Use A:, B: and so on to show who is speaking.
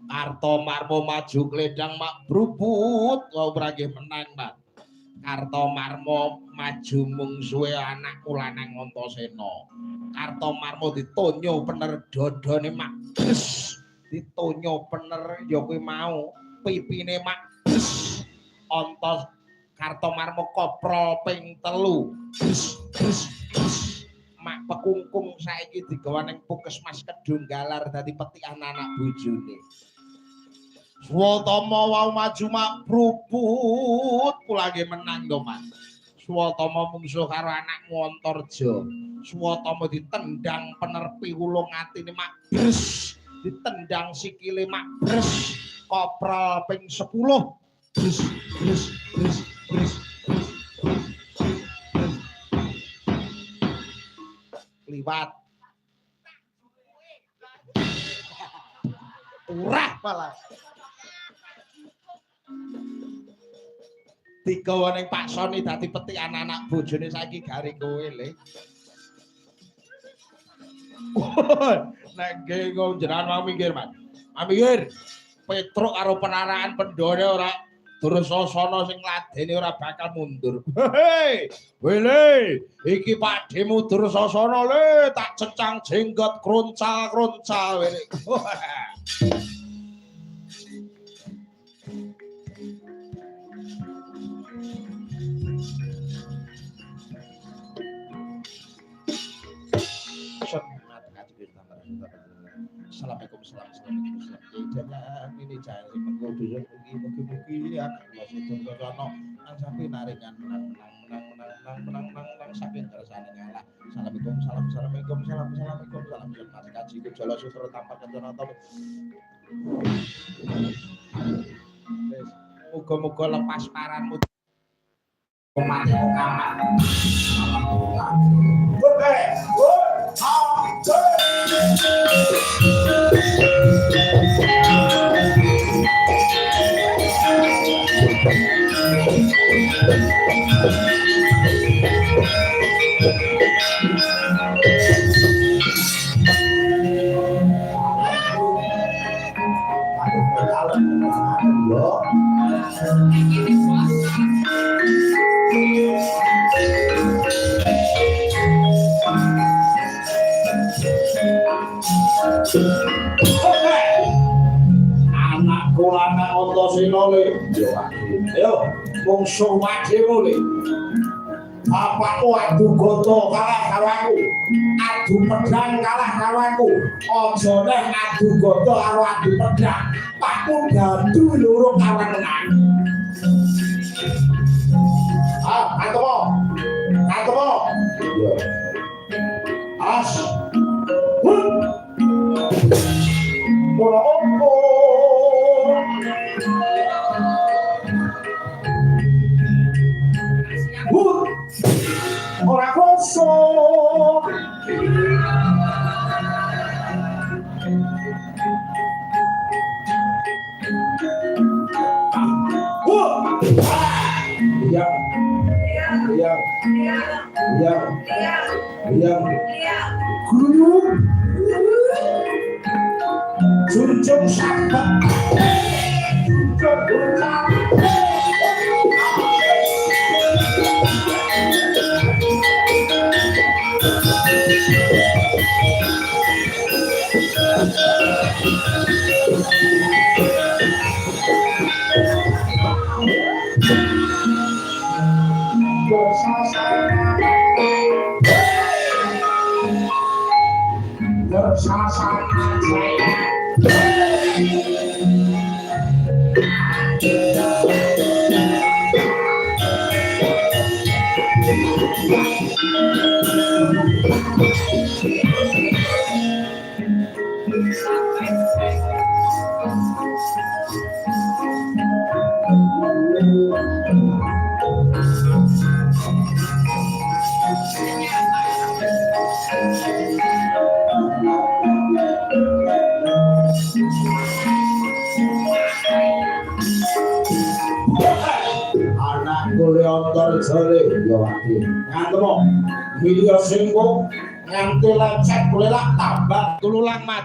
A: Kartomarmo maju kledang mak brubut wau prage menang Mas. Kartomarmo maju mung suwe anakku lanang Antasena. Kartomarmo ditonyo pener dodone mak bres. Ditonyo pener ya kuwi mau pipine mak bres. Antas Kartomarmo koprol ping 3. Bres bres bres. Mak pekungkung saiki digawa ning Puskesmas Kedunggalar dadi petikan anak bojone. Swatama wau maju mak brubut kula nggih menang to Mas. Swatama mungsuh karo anakmu Antarja. Swatama ditendang penerpi wulung atine mak bres. Ditendang sikile mak bres. Koprol ping 10. Bres bres bres bres. Liwat. Urah malah. Digawa ning Pak Soni dadi petikan anak bojone saiki garing kowe le. Nek nggih jenengan mau minggir, Mas. Minggir. Petruk karo penaraan pendone ora Dursasana sing ladene ora bakal mundur. Hei, wele, iki Pakdemu Dursasana le, tak cecang jenggot kroncal-kroncal wele. Assalamualaikum warahmatullahi wabarakatuh. Jangan ini jangan mengko dosa mugi-mugi akeh sedaya nang sampe naringan menang saking kersane ngalah. Assalamualaikum salam Mas kaji kejala sutra tanpa kencana to. Muga-muga lepas paranmu. Mati kamar. Anakku lanang Antasena le. Yo, mungsuh wademu le. Bapakku adu goto kalah karo aku. Adu pedang kalah karo aku. Aja neh adu goto karo adu pedang. Pakku gadu loro kawan menang. Antemo. Iya. As. Ora opo. Ora kosong. Guru Junjung sahabat Milih singgung nganti lecet boleh lah tambah tululang mati.